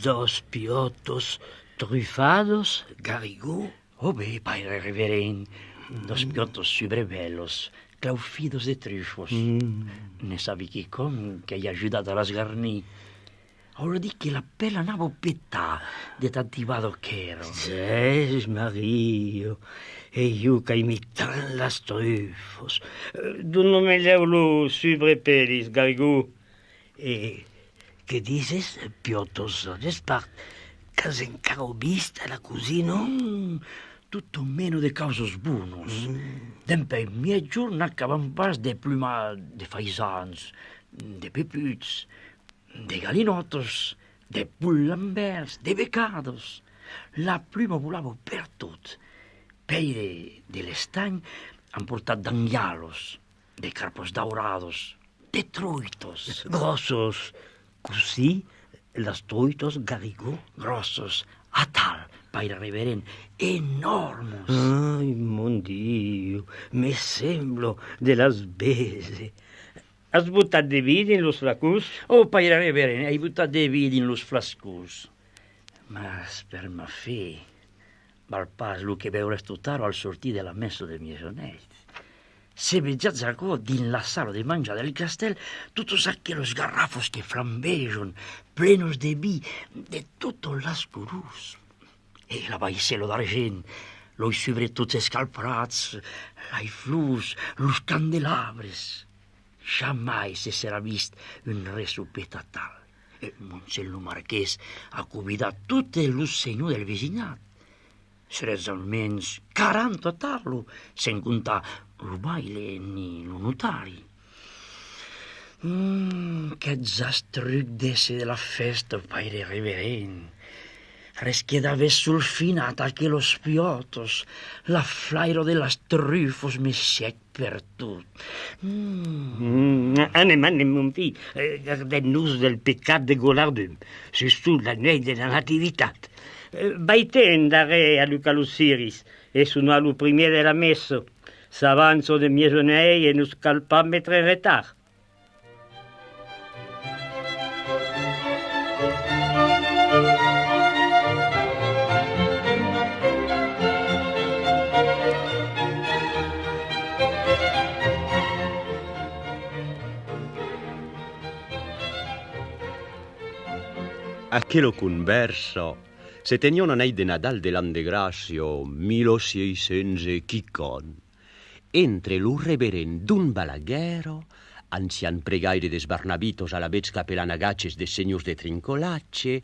dos piottos truffados, Garrigou. Oh bé, padre reverend, dos piottos subrebellos, claufidos de trufos. Ne sabi chi con che gli ha aiutato a sgarnì. Ora di che la pelle andava petà de tantivado che ero. Jes, Mario, e io che imitan las trufos. Tu non me leulu subrepelis, Garrigou. E che dices, piottos, despart, cas encara vista la cusino? Tutto meno de causos bunos. Dempei miei giorni acaban pas de pluma de faisans, de peputs, de galinotos, de pullambers, de becados. La pluma volava per tot. Pei de l'estany han portat d'anghialos, de carpos daurados, de truitos, grossos. Così, las truitos, Garrigou, grossos, a tal, padre reverend, enormos. Ai, mon Dio, me semblo de las bese. Has buttat de vin in los flacus? Oh, padre reverend, hai buttat de vin in los flascus. Mas per ma fi, val pas lo che veuràs tutaro al sortir de la messa de Miesoneit. Se veggiat zacò din la sala de mangia del castell tutos aquellos garrafos que flambejon, plenos de vi, de totos las curús. E la vaiselo d'argent, los subretuts escalprats, lai flus, los candelabres. Jamais se serà vist un resupeta tal. E Monsello Marquès ha convidat tutti los senyors del vecinat. Serez almens 40 tarlo, sen contar lo baile ni lo notari. Che zastruc d'esse de la festa, padre reverend. Res quedava sulfinat aquellos piottos, la flairo de las trufos me sec per tot. Anem, mon fill, gardem-nos del pecat de Golardum, surtout la nuit de la nativitat. Vaiten darè a Luca Luciris, e sono allo primer de la messa. S'avanzo de Miesonei e non cal pas mettre en retard. Aquello converso se tenia una nit de Nadal de l'an de Gracio 1600 e chicon. Entre lo reverend d'un Balaguero, ancian pregaire des Barnabitos a la vez capelan agaches des senyors de Trincolacce,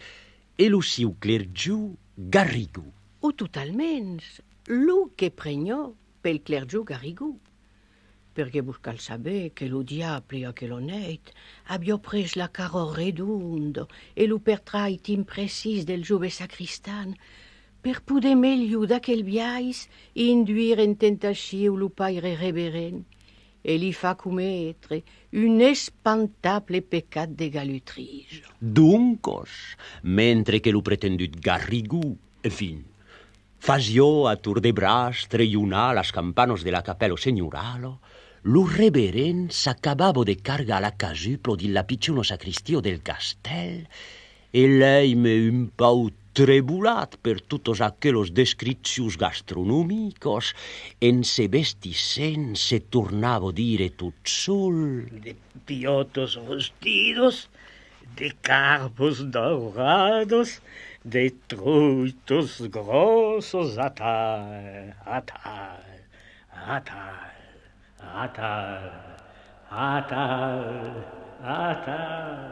e lo siu clergiu Garrigou. O totalments, lo che pregnò pel clergiu Garrigou. Perché vos cal saber che lo diable a che lo neit abbia pres la caro redondo e lo pertrait imprecis del giove sacristan per poder meglio d'aquel viais induire in tentaciu lo paire reverend e li fa commettre un espantable pecat de galutrige. Duncos, mentre che lo pretendut Garrigou, fin, fasio a tour de bras treiunar las campanos de la capello segnuralo, lo reverend s'acabavo de carga a la casuplo di la picciuno sacristio del castell e lei me un pau trebulat per tutos aquellos descriptius gastronomicos en se vesticen se tornavo dire tut sol. De piottos rostidos, de carpos dorados, de truitos grossos a tal, a tal, a tal. Atal, atal, atal.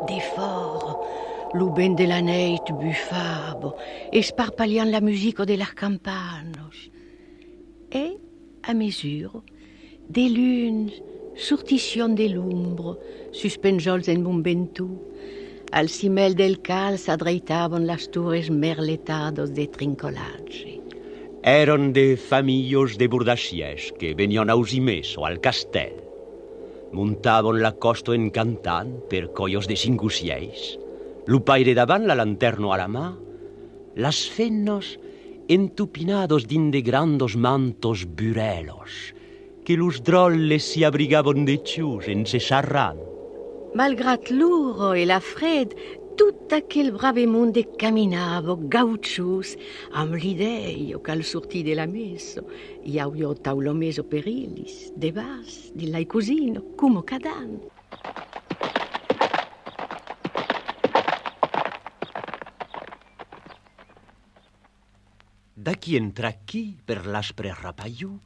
De fort, lo ben de la neit buffavo, esparpagliant la musico de las campanos. E, a mesure, de lunes sortission de l'ombro, suspenjols en bombentu, al cimel del cal s'adreitavan las torres merletados de Trincolacce. Eran de famillos de bordaxiers que venian ausimès o al castell. Montavan la costa encantant per collos de 5 o 6. Lo paire davant la lanterno a la mà, las fennos entupinados din de grandos mantos burelos que los drolles si abrigaven de xius en se xarrant. Malgrat l'uro e la fred, tot aquel brave monde caminava gautxos amb l'idea qu'al sortir de la messa hi hauria taulomes o perillis, debas, di lai cosino, come cadan. D'aquí entra aquí, per l'aspre rapaiu,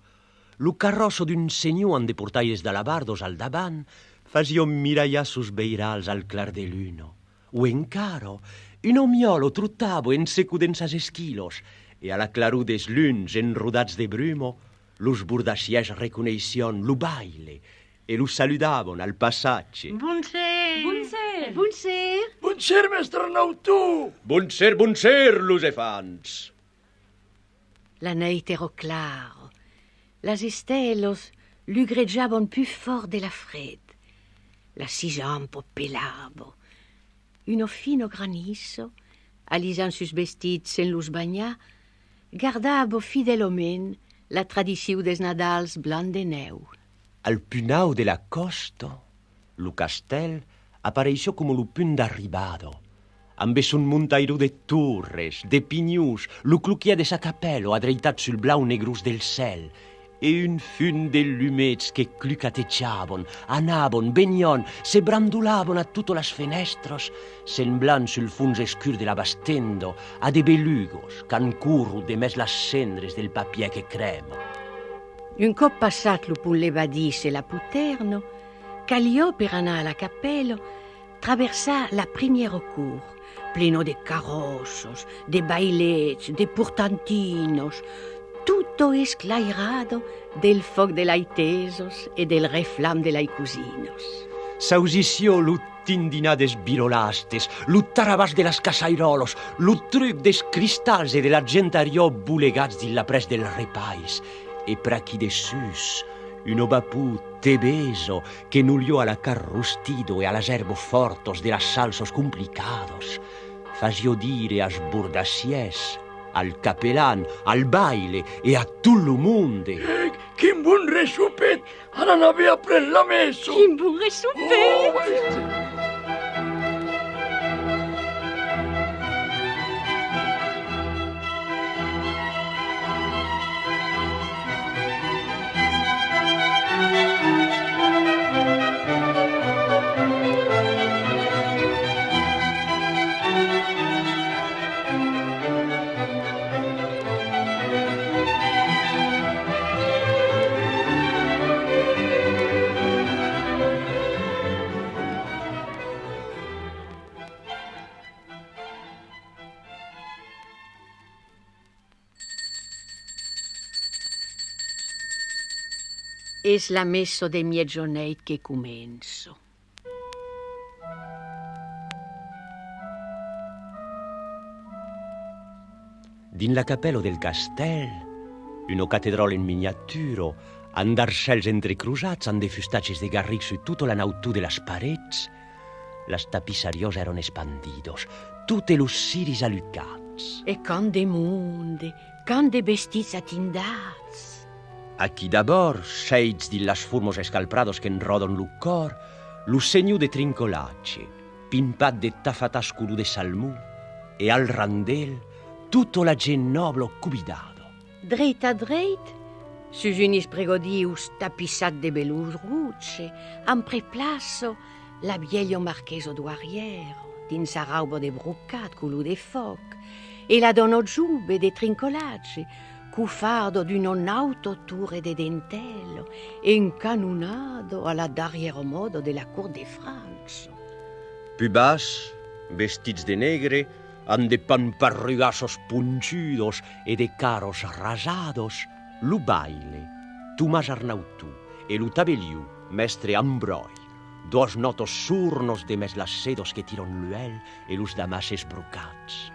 lo carrosso d'un senyor amb de portalles d'alabardos al davant fasia mirallar sus beirals al clar de l'uno. O encaro, un omiolo truttavo en secu d'ensas esquilos, e a la claror des luns enrodats de brumo, los burdaciers reconeixion lo baile e lo saludavon al passatge. Bonser! Bonser! Bonser! Bonser, mestre Arnautu! Bonser, los efants! La neit ero claro. Las estelos lugreggiavon più fort de la fred. La sisampo pelavo. Uno fino granizo, alisant sus vestits en los bagnà, gardavo fideloment la tradició des Nadals blanc de neu. Al punau de la costa, lo castell apareixo como lo punt d'arribado, amb un montairo de torres, de pignus, lo cloquier de sa capello adreitat sul blau negrus del cel, e un fun de lumets que clucatejavon, anavon, venion, se brandulavon a tutte las fenestros, semblant sul fons escur de la bastendo a de belugos qu'han curru de mes las cendres del papier que crema. Un cop passat lo punt levadís e la puterno, caliò per anar a la capello, traversà la primiera cour, pleno de carrozos, de bailets, de portantinos, tutto esclairado del foc de laitesos e del reflam de laicusinos. S'ausició lo tindinades birolastes, lo tarabàs de las casairolos, lo truc des cristals e de l'argentariò bulegats dilla pres del repais, e prachi de sus, un obapú tebeso que nulió a la car rustido e a las herbos fortos de las salsos complicados, fasió dire as burdaciers, al capelán, al baile e a tot lo monde. Quin bon resupet! Ara n'havia pres la meso! Quin bon resupet! Oh, mestre! És la messo de miegioneit que començo. Din la capello del castell, una catedral en miniaturo, amb arcels entrecrusats amb de fustatges de garric su tota la nautú de las parets, las tapissariós eron espandidos, tutte los ciris alucats. E can de monde, can de vestits atindats. Aquí d'abord, seits di las formos escalprados que enrodon lo cor, lo segno de trincolacce, pimpat de tafatà scuro de salmó, e al randel, tutto la gent noblo cubidado. Dreit a dreit, sus unis pregodius tapissat de belus rucce, am preplasso la vieglio marcheso Douariero, dins sa raubo de brocat culu de foc, e la dono giube de trincolacce, cufardo d'uno nauto tour de dentello e incanunado alla d'arriero modo de la cour de Francia. Pubas, vestits de negre, amb de pamparrugazos punchudos e de caros rasados, lo baile, Tomàs Arnautú e lo tabeliu, mestre Ambroi, dos notos surnos de mes las sedos que tiron l'uel e los damases brocats.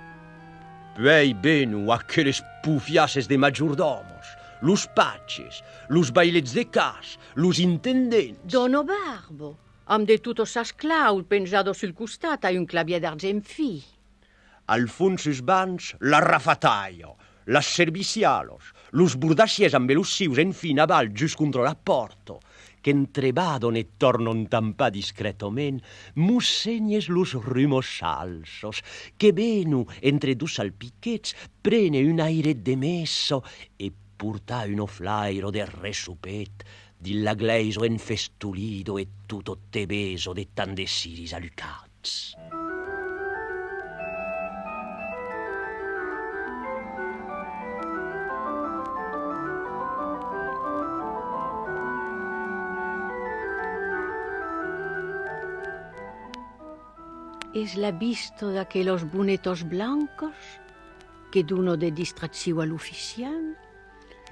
Puei benu aqueles pufiases de majordomos, los patges, los bailets de cas, los intendents. Dono Barbo, amb de tutto sas claus penjado sul costat a un clavier d'argent fi. Al fons sus bans, la rafataio, las servicialos, los burdassiers amb los sius en fin aval just contra la porta, que entrebadon e tornon tampà discretament, mussenyes los rumos salsos, que venu entre dus salpichets, prene un aire de messo e porta uno flairo de resupet, di la gleiso infestulido e tutto tebeso de tan desiris alucats. Es la visto d'aquellos bonetos blancos que d'uno de distracció a l'oficial?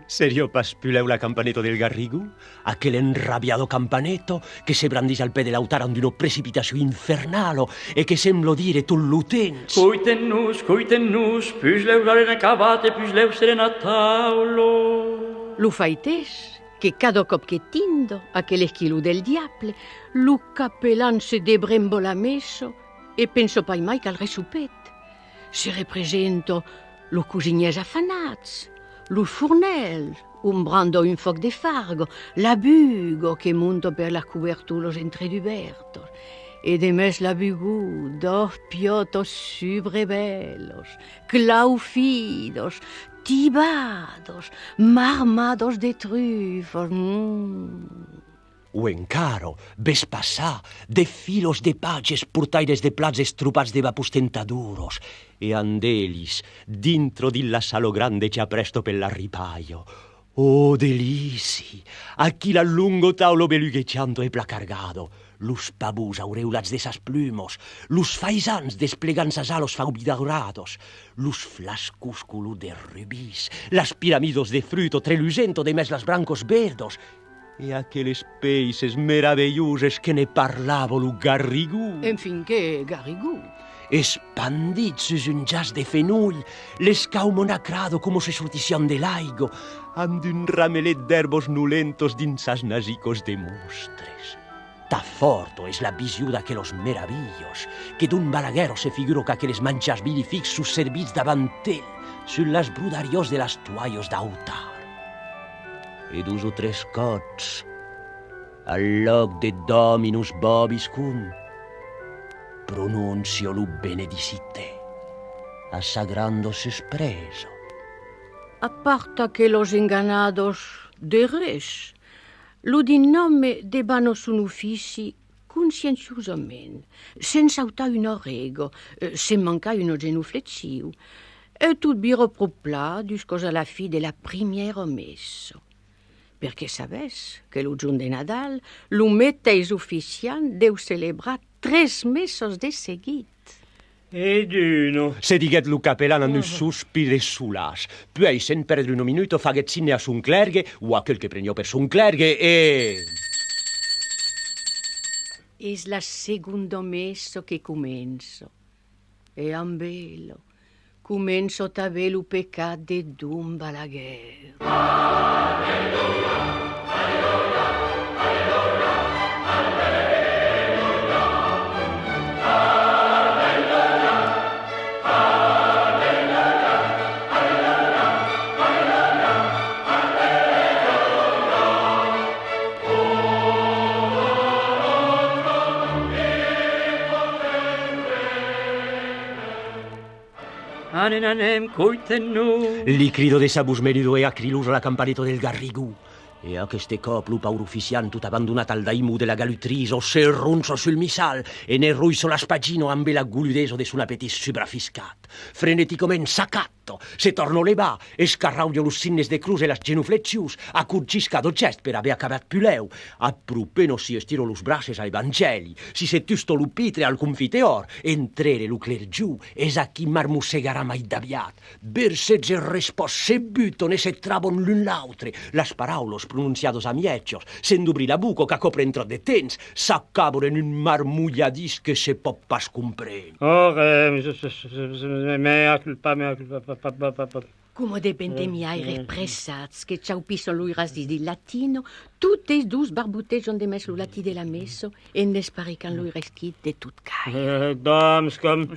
Serio paspuleu la campaneto del Garrigou? Aquel enrabiado campaneto que se brandís al pè de l'autar amb una precipitació infernalo e que semblo dire tu l'utens. Cuiten-nos, puis leu garen acabat e puis leu seren a taulo. Lo faités que cada cop que tindo aquel esquilo del diable, lo capellan se debrembola messo e penso pai mai qu'al resupet. Se represento lo cusiniers afanats, lo fornel, umbrando un foc de fargo, la bugo che monto per la cobertura entredubertos, e demes la bugu dos piotos subrebellos, claufidos, tibados, marmados de trufos. O encaro, ves passar, de filos de pages portaires de plats estrupats de vapus tentaduros, e andelis, dintro di la salo grande già presto per l'arripaio. Oh, delisi! Aquí la lungo taulo belugueggiando e placargado, los pabús aureulats de sas plumos, los faisans desplegant sas alos faubidaurados, los flascúsculos de rubís, las piramidos de fruto trelucento de mes las brancos verdos, e aqueles peixes meravellosos que ne parlava lo Garrigou. En fin, que Garrigou? Espandits sus un jas de fenull, l'escau monacrado como se sorticion de l'aigo, amb un ramelet d'herbos nulentos dins sas nasicos de mostres. Ta forto es la visió d'aquelos meravillos, que d'un balaguero se figuro que aqueles manchas vilifics sus servits davant ell, sus las brudariós de las toallos d'autar. E dus o tres cots, al loc de Dominus Vobiscum, pronuncio lo benedicite, assagrandos espreso. Aparta que los enganados de res, lo din nome debano sun uffici conscienciosament, senza autar un orego, sen mancar un genuflexiu, e tot biro propla jusqu'os a la fi de la primiera messo. Perché sabes que lo giorno de Nadal lo metteis ufficial deu celebrar 3 mesos de seguit. Ed uno. Se diguet lo capellan amb un sospir sulas, puoi sen perdre un minuto faguet sinne a son clergue o a quel que prenio per son clergue e... Es la secondo messo che comenzo. E ambelo, comenzo t'ave lo peccat de Don Balaguer. Anem, cuiten-nos. Li crido de sabus merido e acrilus a la campaneto del Garrigou. E aqueste cop lo paur oficiant tot abandonat al daimu de la galutriso se runzo sul misal e ne ruiso l'aspagino amb la guludeso de son apetit subrafiscat. Freneticament sacatto, se torno levà, escarraudio los signes de cruz e las genuflexius, accurgisca do gest per haver acabat puleu, appropeno si estiro los braces a evangeli, si se tusto lo pitre al confiteor, entrere lo clergiù, es a qui marmossegarà mai d'aviat. Versets e respòs se buton e se trabon l'un l'autre, las paraulos pronunciados a miecios, s'endubri la buco che copre entro de temps, s'accabon en un marmulladís que se pot pas comprendre. Oh, mea culpa. Come de pandemiai repressats, che ciao pison lui rasdi di latino, tutte dus barbutegion de mes lu lati de la messo, e ne sparican lui reschit de tut cai. Damskam.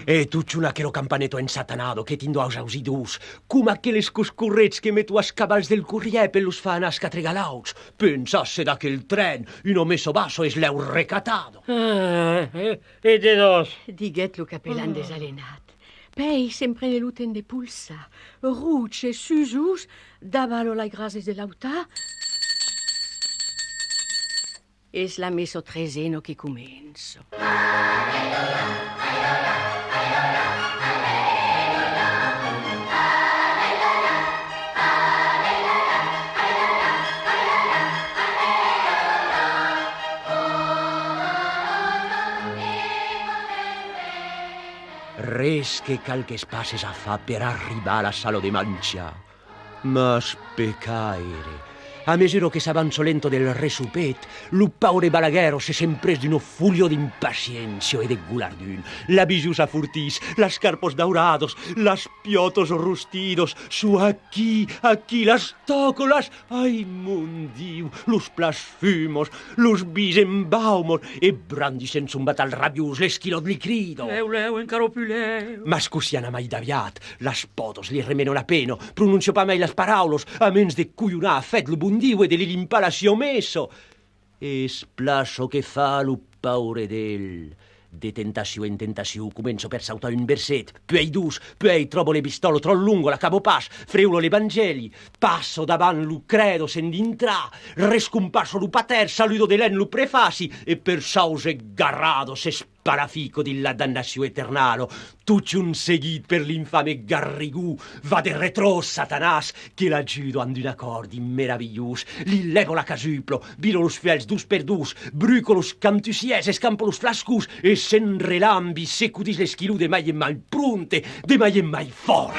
E tu ciuna che lo campaneto en satanado, che tindo aus ausidus, cum aqueles cuscurrets che metu a scabals del curriè per lus fan a scatrigalauts. Pensasse da che il tren, uno messo basso es leu recatado. E de dos. Diguet lu capellan desalenat. Pei sempre ne luten de pulsa, ruce susus, davalo la grases de l'auta, es la messo trezeno che comenzo. Res che calques passes a fa per arribar a la sala de mangiar. Mas pecaire. A mesura che s'avanzo lento del resupet, lu paure balaguero se s'empres d'uno fulio d'impaciencio e de gulardun. La bijusa furtis, las carpos daurados, las piotos rustidos, su aquí, las tócolas, ai mon Diu, los blasfumos, los bisembaumos, e brandisen zumbat al rabius l'esquilot li crido. Leu, encaro più leu. Mas cusiana mai daviat, las potos li remeno la peno, pronuncio pa mai las paraulos, a mens de cuyunar fet lu bundiu e de li l'impalacio messo. E splasso che fa lu paure del. De tentació en tentació començo per sautar un verset, puei dus, puei trobo le pistolo tro lungo, la cabo pas, freulo l'evangeli, passo davant lu credo sen d'intrà, rescumpasso lu pater, saludo de l'en lu prefasi, e per sause garrado se sparafico di la dannació eternalo, tutti un seguit per l'infame Garrigou, va de retro Satanàs, che l'ajudo amb un acord immeraviglius, li lego la casuplo, viro los fiels dus per dus, bruco los cantusies, escampo los flascus, e sen relambi secudis l'esquilù de mai en mai prunte, de mai en mai fort.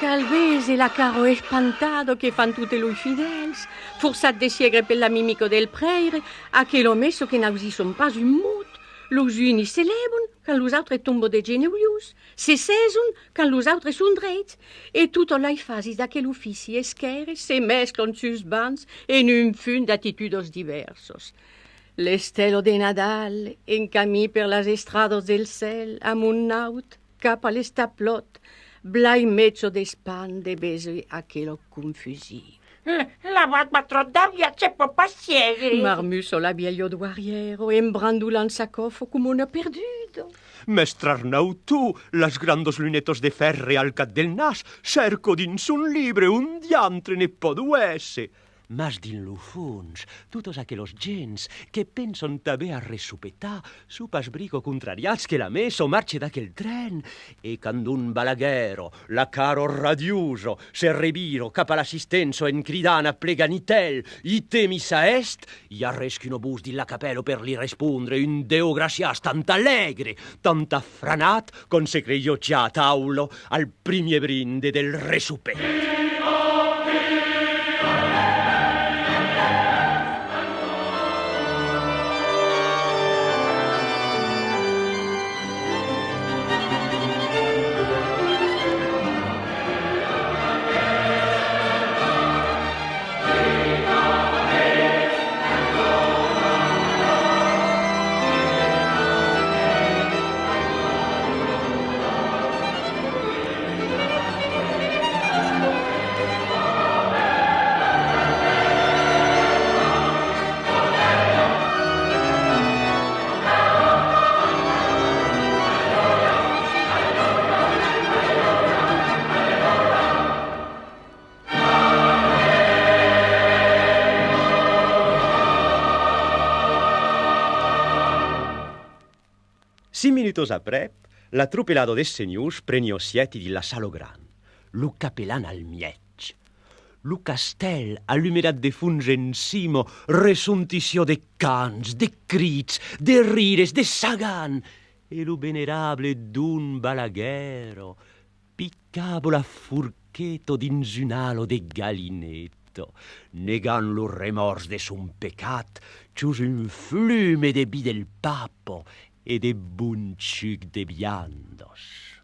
Calvese la caro espantado che fan tutte lui fidels, forçat de siegre per la mimico del preire, a che l'ho messo che nausi son pas un mot, los unis se levon, quand los autres tombo de geneuius, se sesun, quand los autres sun drets, e tutto l'ai fasis da che l'uffici eschere se mesclon sus bans en un fun d'attitudos diversos. L'estelo de Nadal, en camí per las estrados del cel, am un naut, cap a l'estaplot, blai mezzo d'espan de bese a che lo confusi. La matro d'aria c'è po' passiere. Marmuso la vieglio douariero, embrandulan sacofo come una perduto. Mestre Arnau, tu, las grandos lunetos de ferre al cat del nas, cerco dins un libre un diantre ne pot uesse. Mas din lo fons, tutos aquelos gens que penson també a resupetar, su pas brico contrariats que la meso marche d'aquel tren, e cand un balaguero, la caro radiuso, se reviro cap a l'assistenzo en cridana pleganitel, i temisa est, i arreschi uno bus di la capello per li rispondre un deo gracias tant allegre, tant affranat, con se creio già a taulo al primie brinde del resupet. Minutos aprep, la trupelado des senius prenio sieti di la salo gran. Lu capellan al miec. Lu castel allumerat de funge en simo, resunticio de cans, de crits, de rires, de sagan, e lu venerable d'un balaguero, piccavo la furcheto dins un alo de gallinet. marito, negant lo remors de son pecat, cius un flume de bi del papo e de bunciuc de viandos.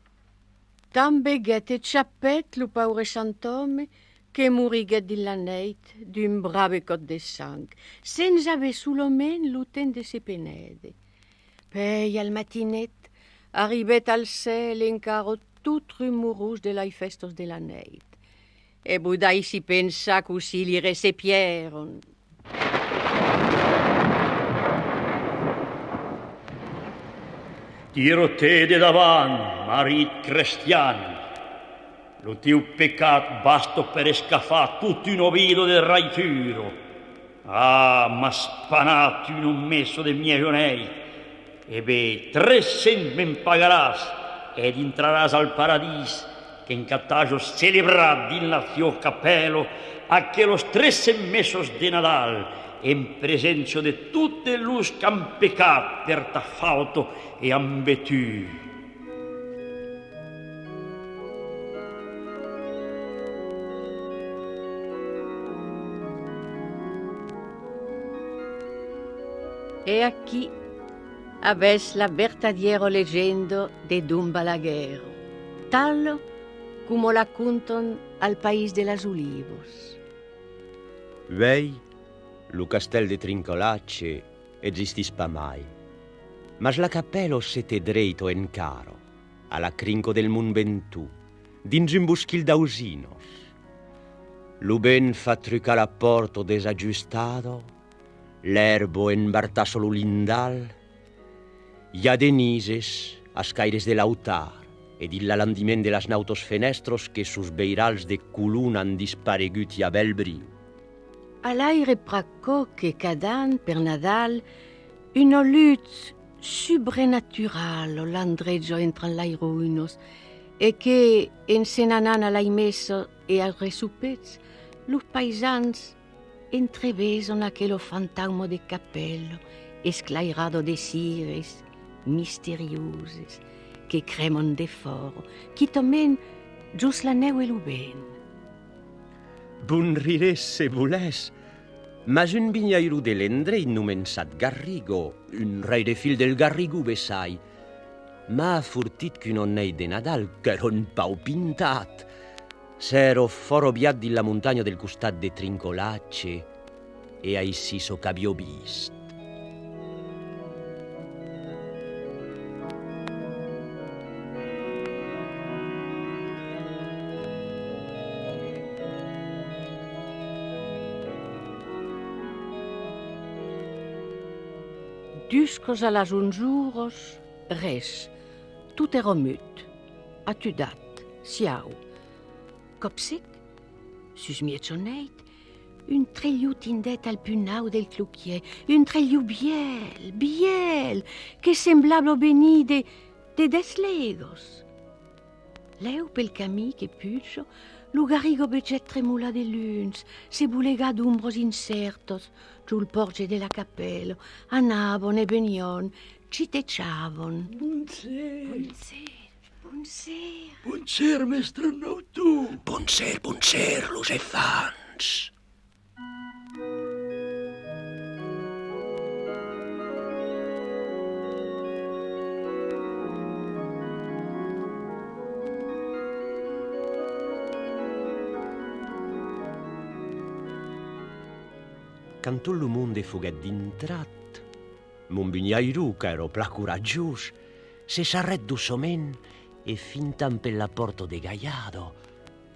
Tan beguet et chapet lo paure sant'home che moriguet dilla neit d'un brave cot de sang, senza ave sulomen l'uten de se penede. Pei al matinet arribet al cel encaro tout rumorus de lai festos de la neit. E Budai si pensa così li resepieron. Tiro te de davant, marit cristian. Lo teu pecat basto per escafar tutto un ovido del raituro. Ah, m'ha spanat un messo de miei onei. E be, 300 me'n pagaràs ed intraràs al paradís que en cattaggio celebrat din la zio capello aquelos 300 mesos de Nadal en presenzio de tutte lus qu'han pecat per ta fauto e han betù. E aquí aves la vertadiero leggendo de Don Balaguero, tal como la conton al país de las olivos. Vei, lo castel de Trincolacce existis pa mai, mas la capello sete dreito en caro, alla crinco del Munventù, dins un buschil d'ausinos. Lo ben fa trucar a porto desaggiustado, l'erbo en bartà solo lindal, hi ha denises, as caires de l'autar, ed il l'alandiment de las nautos fenestros que sus beirals de culun han disparegut i a bel briu. A l'aire pracò che cadan per Nadal, una luz sobrenatural l'andreggio entran lai ruinos, e che en senanan a lai messo e al resupez, los paisans entreveson aquello fantaumo de capello, esclairado de cires misterioses, que cremon de foro, qui tomen gius la neu e lo ben. Bun rirés se volès, mas un vignairo de l'Endrei nomensat Garrigo, un rei de fil del Garrigou besai, m'ha furtit qu'un onnei de Nadal, qu'era un pau pintat, s'ero foro biat di la montagna del costat de Trincolacce e aissi so qu'abbio vist. Duscos a las 11 res, tot era mut, atudat, siau. Copsec, sus mietzoneit, un tregliu tindet al punau del cloquier, un tregliu biel, che semblava veni de deslegos. Leu pel camí che puggio, lo Garrigo beget tremula de luns, se bulega d'umbros incertos, giù il porge della cappello, anavon e venion, citeciavon. Bonser, mestre Nautú. Bonser, los efans. Quand tot lo monde foguet d'intrat, mon vignairo, qu'ero pla coragiós, se s'arret doçament e fintan per la porta de Gaiado,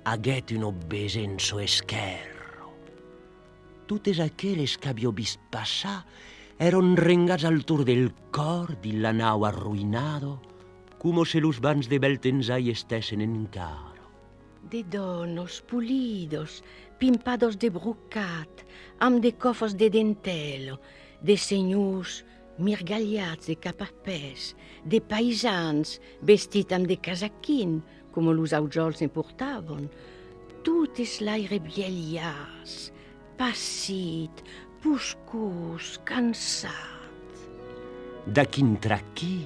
aguet un obesenso esquerro. Tutes aquelles qu'abbio vist passar eron rengats al tour del cor di la nau arruinado, como se los vans de bel tenzai estesen en caro. De donos pulidos, pimpados de brocat, amb de cofos de dentelo, de senyors mirgagliats de capapès, de paisans vestit amb de casaquin, com los aujols ne portaven. Totes l'aire bielias, passit, puscus, cansat. Da quin traquí,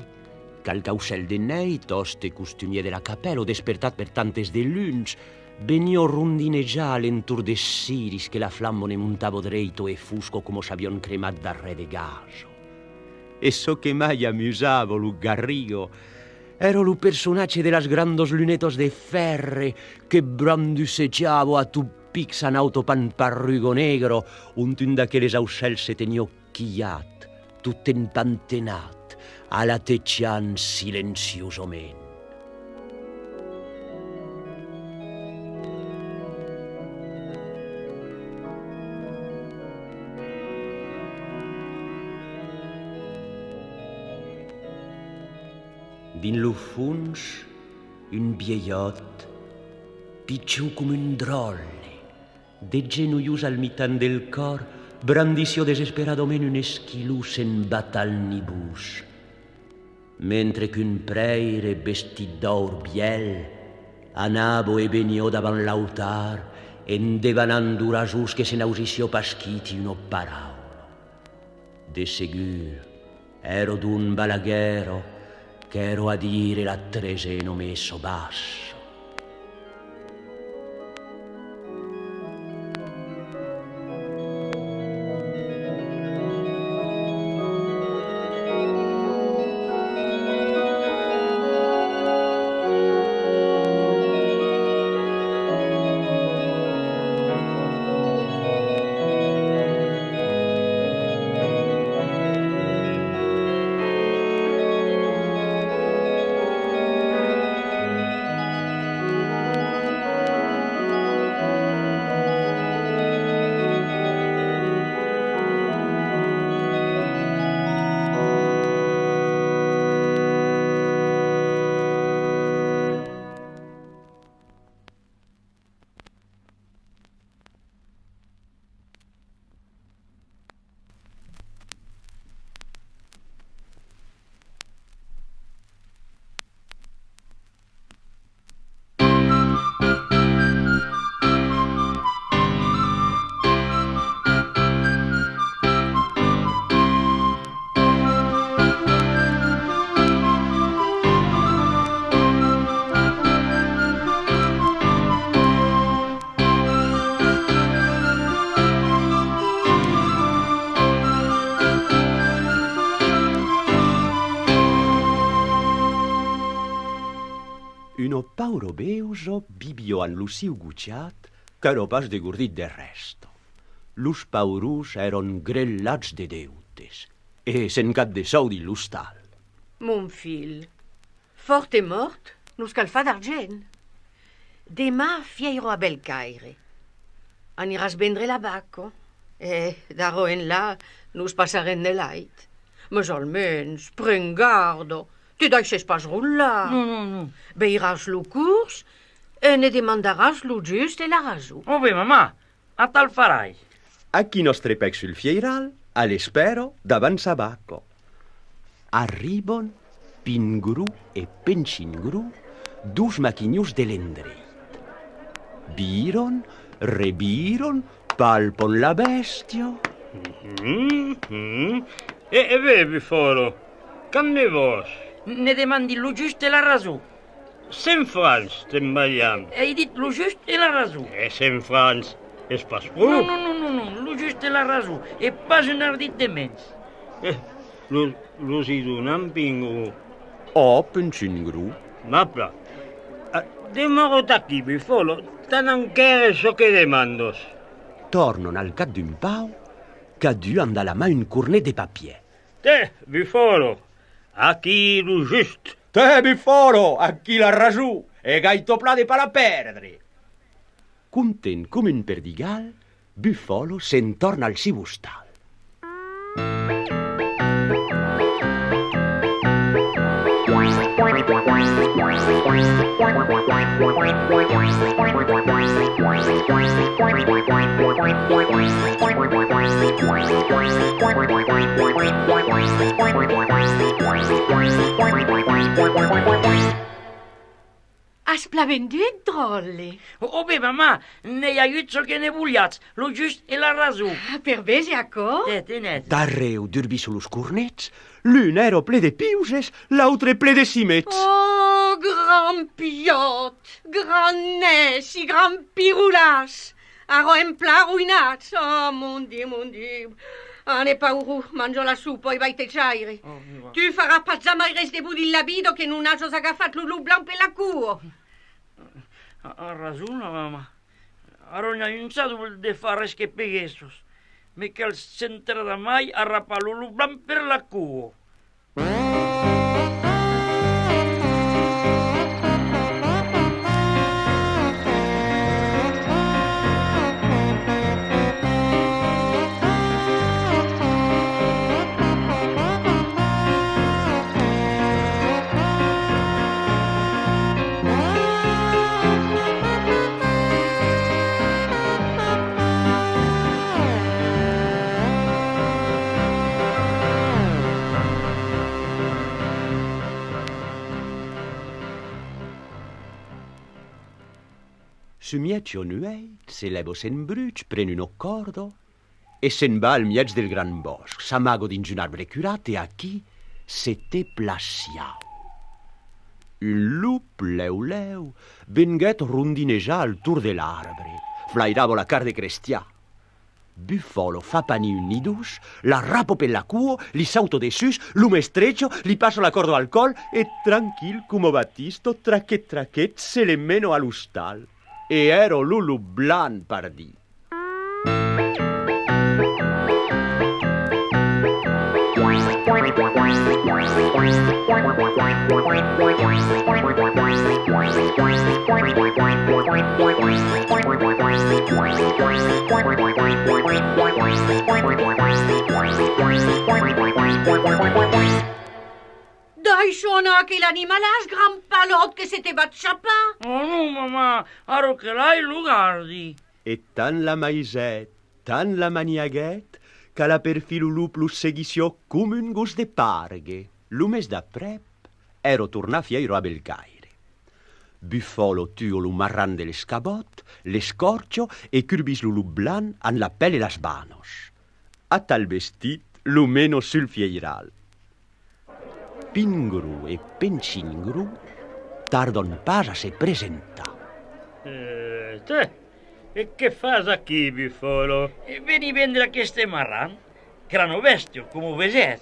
cal caucel de neit, oste costumier de la capello, despertat per tantes de luns, veniò rondineggiare l'entour de siris che la flamma ne montava dritto e fusco come s'avion cremat da re de gaso. E so che mai amusavo lo Garrigo ero lo personaggio de las grandos lunetos de ferre che brandusseggiavo a tu pix an autopan parrugo negro un d'aquelles aucels se tenia occhiat, tutto empantenat, alla teccian silenziosament. Din lo fons, un vieillot, pitjor com un drolle, de genoius al mitan del cor, brandició desesperadament un esquilú sen batal ni bus. Mentre qu'un preire vestit d'or biel, anavo e veniò davant l'autar, endevanant urasus que se n'ausició paschiti uno paraulo. De segur, ero d'un balaguero, ch'ero a dire la treseno messo basso. Uno pauro beuso bibio an luciu gucciat, ch'ero pas degordit de resto. Lus paurus eron grellats de deutes, e sencat de saudi l'ustal. Mon fil, fort et mort, nous cal fa d'argent. Demà fieiro a Belcaire. Aniràs vendre la bacco, e d'aro en là nous passaren de lait. Mais almens, pren gardo, te deixes pas roular. Non. Veiràs lo curs e ne demandaràs lo just e la raso. Oh bé, mamà, a tal farai. Aquí nostre pec sul fieiral, a l'espero davant sabacco. Arribon Pingru e Pencingru, dus maquinius de l'endreit. Viron, reviron, palpon la bestio. E bevi foro, can ne vos? Ne demandi lo just e la raso. 100 francs te'n ballam. Hai dit lo just e la raso. E 100 francs és pas No, prou. lo just e la raso. E pas un ardit de menys. Los hi donam Pingru. Oh, Pencingru. Mapla, demoro d'aquí, bifolo, tan encara so que demandos. Tornon al cap d'un pau, qu'a dû en da la mà un cornet de papier. Te, bifolo, aquí lo just. Te, biforo, aquí la rasù, e gaito pla de pa la perdre. Content com un perdigal, Bufolo se'n torna al cibustal. Has plavendut, drolle. Oh, beh, mamma, ne ha aiuto che ne vogliate, lo giusto e la ragione. Per vesi, acord? Tenet. Darreu d'urbi sulus cornets, l'un ero ple de piuses, l'autre ple de cimets. Oh, grand piot, grand nes i grand piroulas. Aro en pla ruïnats. Oh, mon Dieu. Ane pauru, mangio la soupa e vai te chaire. Tu farà pas mai res debut il labido che non has agafat l'ulu blanc per la cur. Ha ragione, mamma. Aro ne ha aiutato de fare che peghessos. Me che al centro da mai arrapa l'ulu blanc per la cuo. Sumietio nueit, se levo sen bruc, pren un accordo, e se'n va al miez del gran bosc, s'amago dins un arbre curat, e aquí se té placiau. Un lup leu, venguet rondinejar al tour de l'arbre, flairavo la car de Crestià. Buffalo fa pani un nidus, la rapo per la cuo, li sauto de sus, lume streccio, li passo la corda al col, e tranquil come battisto, trachet, se le meno all'ustal. E ero l'ulu blan pardi. Dai, suona che l'animalas gran palot che se te bat chapa. Oh no, mamma, aro che l'hai lo guardi. E tan la maiset, tan la maniaguet, ca la perfilu lup seguisio come un gus de parghe. Lumes da prep, ero torna fiero a Belcaire. Buffalo tuo lu marran de l'escabot, l'escorcio e curbis lu blan an la pelle las banos. A tal vestit, lu meno sul fieiral. Pingru e Pencingru tardon pas a se presenta. Te, e che fas qui, Buffalo? Veni vendere queste marran, crano vestio, come veset.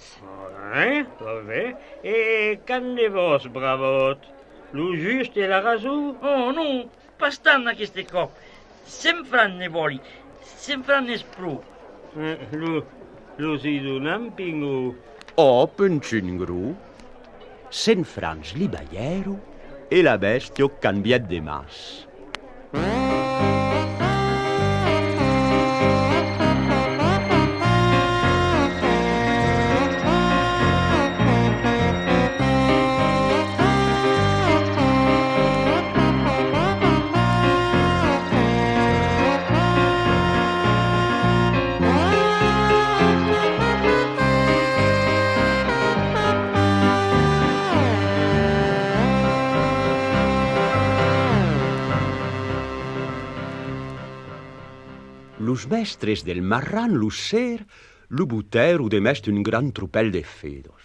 Vabbè. E canne vos, bravot? Lu giusto e la ragione? Oh no, pastanna queste cop. Sempre ne voli, sempre ne spru. Lu si d'un pingu. O Pencingru, sen Franz li baieru e la bestio cambiat de mas. Los mestres del marran lusser lu buteru de mest un gran trupel de fedos.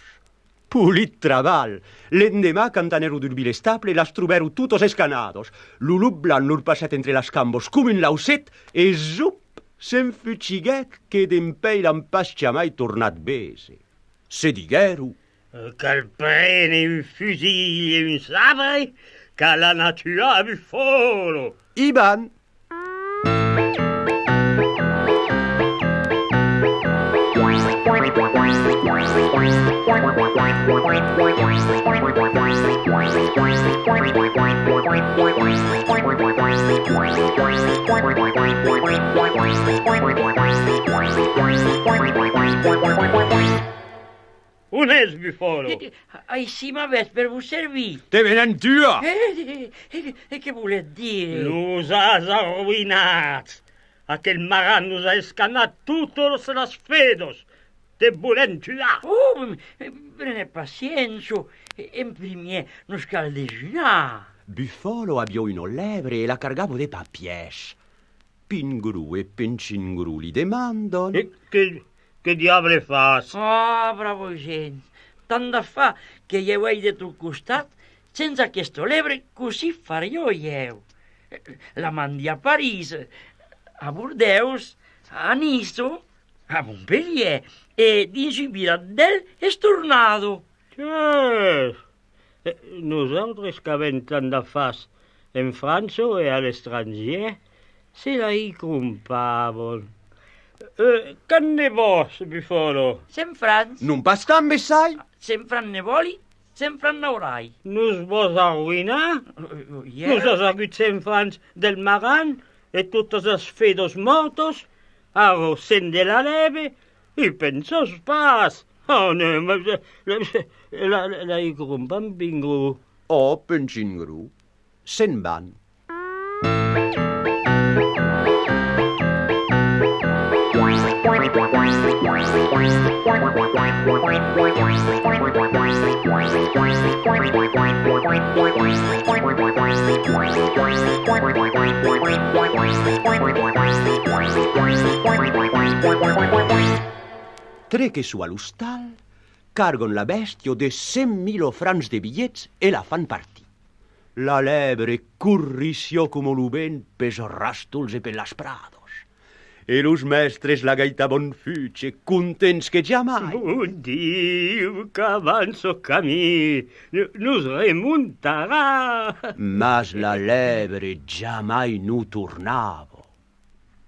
Pulit traval! L'endemà cantaneru d'urbi l'estable las truberu tutos escanados. Lu lup blan lur passet entre las cambos cum un lauset e zup s'enfuciguet che d'empei l'han pas mai tornat bese. Se digueru... Qu'el prene un fusil e un sabre, ca la natura a Buffalo. Iban! Un es, Buffalo? Ai sì, ma ves per vous servir. Te venentua! E che vuole dire? Nous has arruinat. Aquel maran nous ha escanat tutos las fedos. Te volen tuar. Oh, prene pacienza. En primier, nos cal dejunar. Buffalo aviò una lebre e la cargava de papiers. Pingrù e Pencingru li demandano... Che diavolo fas? Oh, bravo gent. Tant de fa que hi heu de tot costat, sense aquesta lebre, così faríeu eu. La mandi a París, a Bordeus, a Nice, a Montpellier, e dins un virat és tornado. Nosaltres que avem tant de fas en França e a l'estranger, se la hi compavon. Can ne vos, Buffalo? Sem Frans, Non pas tant, Messai? sem Fran ne voli, sem Fran n'aurai. Nos vos arruïnar? Nos has agut 100 francs del Maran e totes els fedos mortos, ara 100 de la leve, i pensos pas. Oh, no, la hi compam, Pingrù. Oh, Pencingru. Se'n van. Treque su a l'hostal, cargon la bestia de 100.000 francs de bitllets e la fan partir. La lebre currició com lo vent pels ràstols e per las prados. E los mestres la gaitavon fuge, contents que jamai. Diu que avanço camí, nos remuntarà. Mas la lebre jamai no tornava.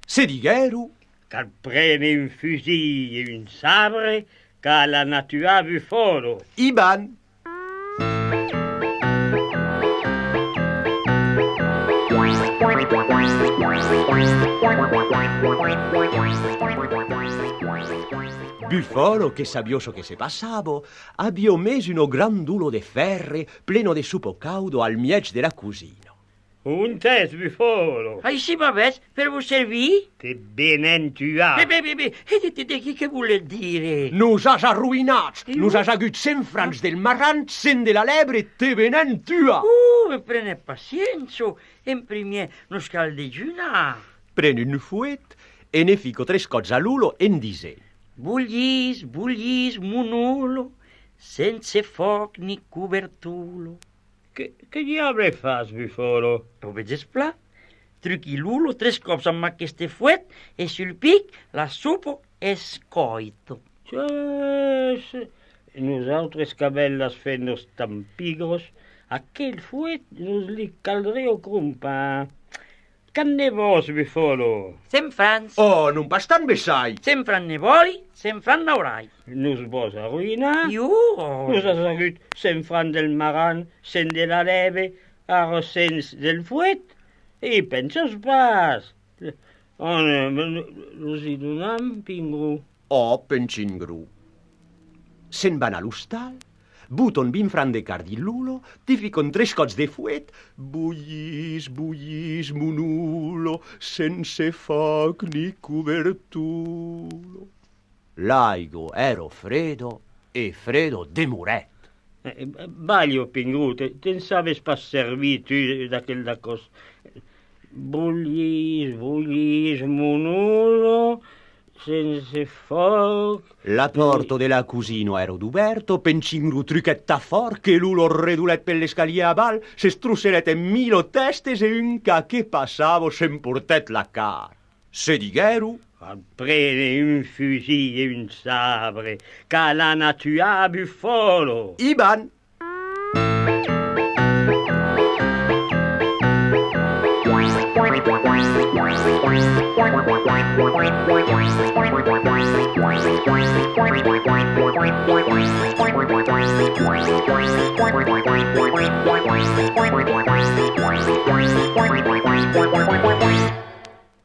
Se diguero, Cal prene un fusil e un sabre, ca la natura Buffalo. i van. Buffalo, che sabioso che se passava, abbia messo uno grandulo de ferre pleno de supo caudo al miec della cusina. Un test, Buffalo. Així m'avès per vos servir? Te benentuà. Què voleu dir? Nos has arruïnats, nos has agut 100 francs del marran, 100 de la lebre, te venen tua. Prene paciència. En primer, nos cal dejunar. Pren un fuet e ne fico 3 cots a l'ulo en dise. Bullis, monulo, sense foc ni cobertulo. Che diavolo fas, Buffalo? Ho veges pla? Truqui l'ulo 3 cops amb aquest fuet e sul pic la supo escoito. Nosaltres que belles fent-nos tan pigros, aquell fuet nos li caldria crompar. Can ne vos, Buffalo? 100 francs. Oh, non pas tant, Messai. 100 francs ne voli, 100 francs n'aurai. Nos vos arruïnar? Nos has agut 100 francs del Maran, 100 de la leve, ara 100 del fuet, i penses pas. Oh, no, nos hi donam, Pingrù. Oh, Pencingru. Se'n van a l'hostal, buton 20 francs de cardi l'ulo, ti ficon 3 cots de fuet, bullis, monulo, sense foc ni cobertulo. L'aigo ero fredo e fredo de muret. Baglio, Pingrù, te'n sabes pas servir tu d'aquell de cos. Bullis, monulo, sense foc... La porta de la cusina era d'oberto, Pencingru truquetta fort che l'ulo redulet per l'escalier a val, s'estrusselet en 1000 testes e un ca che passava s'emportet la car. Se diguero... Prene un fusil e un sabre, ca la natura Buffalo. I van...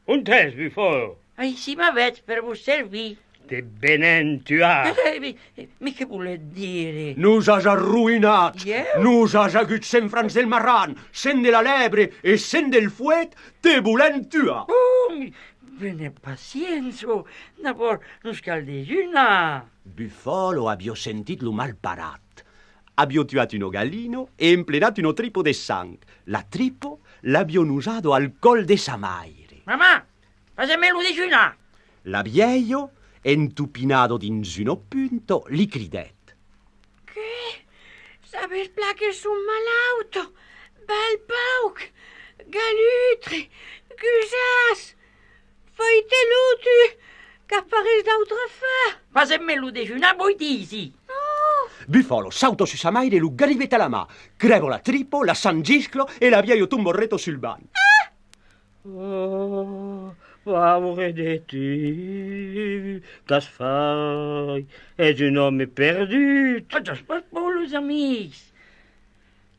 Un test, Buffalo. Així m'avets per vos servir. Te benentuà. Mi què voleu dir? Nos has arruïnats. Yeah. Nos has agut 100 francs del marran, 100 de la lebre e 100 del fuet, te volem tuar. Prene paciència. D'abord, nos cal dejunar. Buffalo avió sentit lo mal parat. Abbiamo tuato un gallino e implenato un trippo de sang. La trippo l'abbiamo usato al col de Samaire. Mamà, fammelo digiunare. L'abbiamo entupinato dins un punto, li cridet. Che? Saber plache su malauto, bel pauc, galutre, gusas, feite lutu, qu'appares d'autre fa. Fammelo digiunare voi disi. Buffalo salto su Samaire e lo garibetta alla mano. Crevo la trippo, la sangisclo e l'abbiamo tumborretto sul banco. Oh, pauvre de tu, qu'as fai? Es un homme perdu. Aspetta, los amics.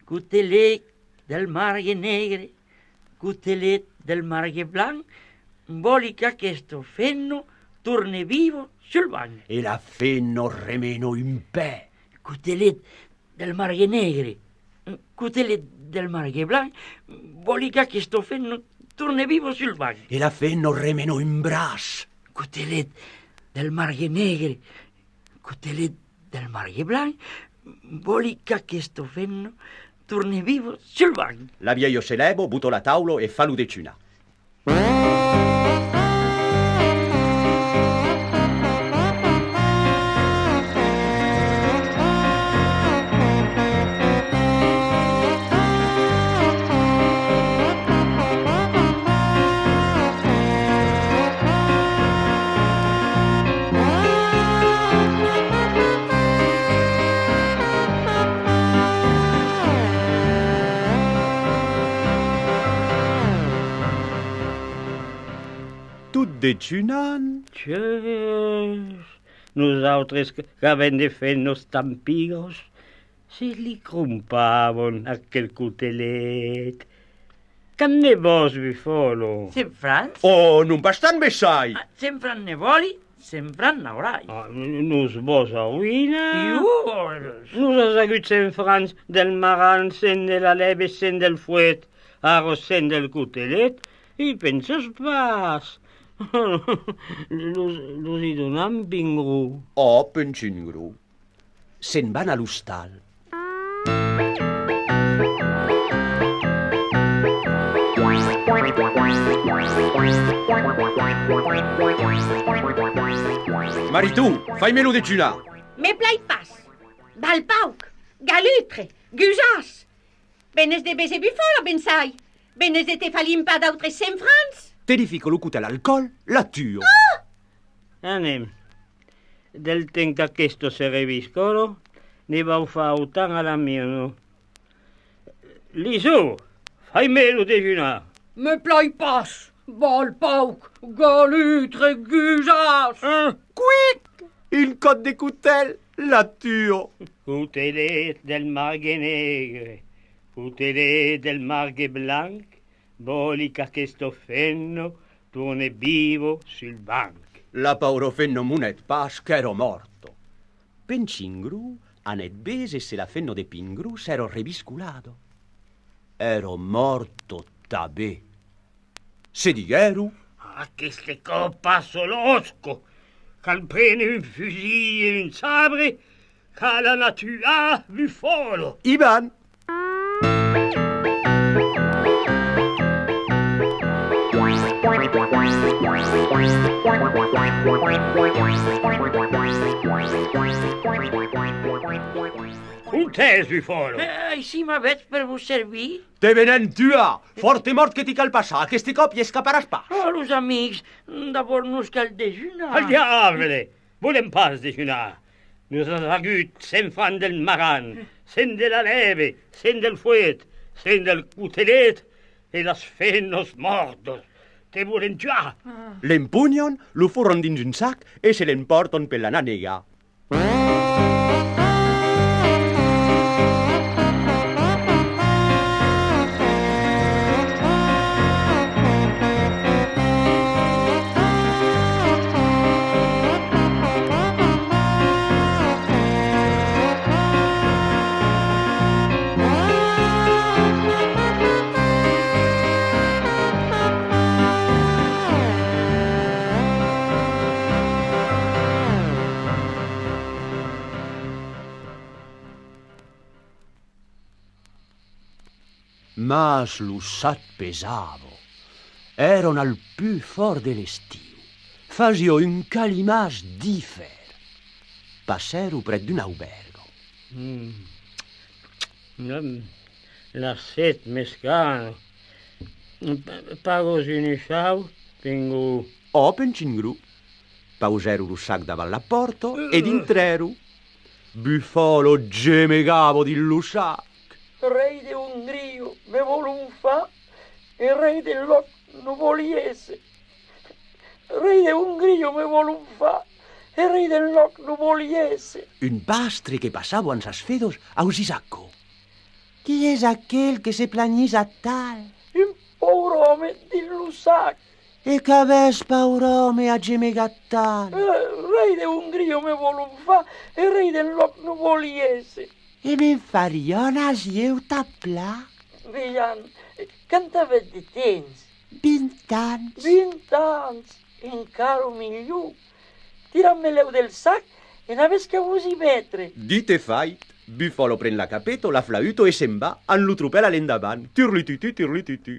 Cutelet del margue negre, cutelet del margue blanc, volica che sto fenno torne vivo sul bagno. E la fenno remeno in pe. Cutelet del margue negre, cutelet del margue blanc, volica che sto fenno torne vivo sul bagno. E la fenno remeno in bras. Cutelet del margue negre, cutelet del margue blanc, volica che sto fenno torne vivo sul bagno. L'abbiamo se levo, butto la taulo e fallo de cuna. De Tunan? Tjus, nosaltres que havem de fer nos tampigos, si li crumpaven aquel cutelet. Can ne vos vi folo? Sempre, Oh, non bastant besai. sempre ne voli, sempre n'aurai. Nos vos arruïna. Io, Nos has agut cent francs del maran, cent de la leve, cent del fuet, arros cent del cutelet, i penses pas. Los hi donam vingru. Oh, pencingru. Se'n van a l'hostal. Maritou, fai-me-lo de tunar. Me plai pas. Bal pauc, galutre, gusas. Benes de bese bufolo, bensai. Benes de te falim pas d'autres 100 francs. Terrifico lo cutel al col, la tuo. Anem. Del temps que aquesto se reviscoro, ne vau fa autant a la mio. Lisou, fai-me-lo dejunar. Me plai pas. Bal pauc, galutre, gusas. Quick! Il code de cutel, la tuo. Cutelet del margue negre, cutelet del margue blanc, volica questo fenno torne vivo sul banc. La pauro fenno munet pas ch'ero morto. Pencingru anet bese se la fenno de pingru s'ero revisculado. Ero morto tabè. Se digueru, Queste coppa solosco, cal prene un fusil e un sabre, cal la natura vi folo. Ivan, Un tes vi folo. Així m'avets per vos servir? te venen tua. Forte mort que ti cal passar. Queste copie escaparàs pas. Oh, los amics, d'abord nos cal dejunar. Al diable, volem pas dejunar. Nos has agut 100 francs del maran, 100 de la leve, 100 del fuet, 100 del cutelet e las fennos mortos. Te volem tuar. L'empugnon, lo furron dins un sac e se l'emporton per l'anar a negar. Mas l'ussat pesavo. Eron al più fort de l'estiu. Fasio un calimàs d'ífer. Passero pret d'un albergo. La set mescano. Pago sinixau, tengo... Open cingru. Pausero l'ussac davant la porta ed intreru. Bufalo gemegavo di l'ussac. Rei de Ungrio me volun fa e rei del loc non voliese. Rei de Ungrio me volun fa e rei del loc non voliese. Un pastre que passava en sas fedos aus Isacco. Qui és aquell que se planyís a tal? Un pobre home di l'ussac. E qu'avès paur home a gemegat tal? Rei de Ungrio me volun fa e rei del loc non voliese. E me farionas eu tapla? Veian, cantava de temps. 20 anys. 20 anys, encara millor. Tira-me-leu del sac e n'aves que vos hi metre. Dit e fait, Bufalo pren la capeta, la flauto e se'n va, en lo tropel a l'endavant. Tirlitutu, tirlitutu.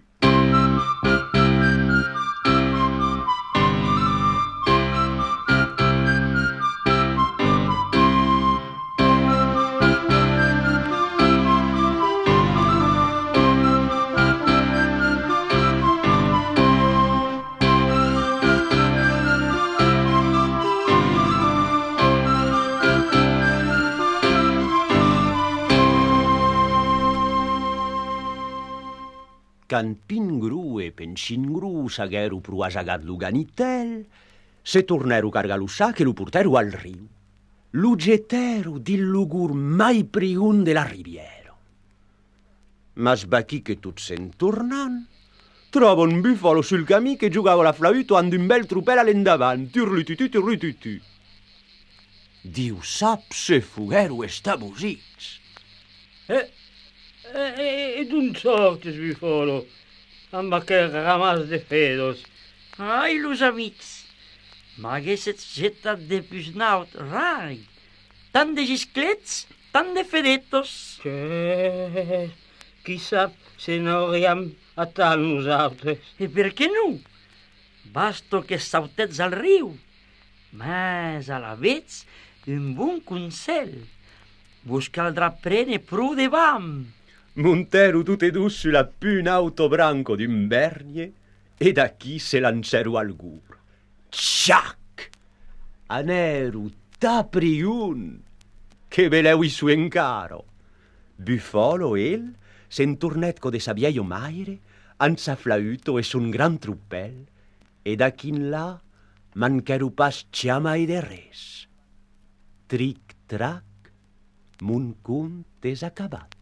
Can Pingru e Pencingru s'agueru pro asagat lo ganitel, se torneru cargar lo sac e lo porteru al riu. Lo geteru di lugur mai priun de la riviera. Mas baquí que tot se'n tornant, trobo un bufalo sul camí che giugava la flauto and un bel tropel a l'endavant. Tirlitutu, tirlitutu. Diu sap se fugueru estabosits. Ed un sortes, Bufalo, amb aquell ramàs de fedos. Ai, los amics, m'haguesset getat de pusnaut rai. Tant de gisclets, tant de fedetos. Qui sap se n'hauríem a tal nosaltres. E per què no? Basto que sautets al riu. Mas a la vez, un bon consell. Vos caldrà prene prou de bam. Monteru tutte dus sulla più un auto branco d'un bernie e da chi se lanceru al gur. Ciac! Aneru tapriun! Che veleu i su encaro! Bufalo el se'n tornetco de sa vieio maire, an sa flauto e son gran truppel, e da chin là mancheru pas ciamai de res. Tric-trac, mon conte és acabat.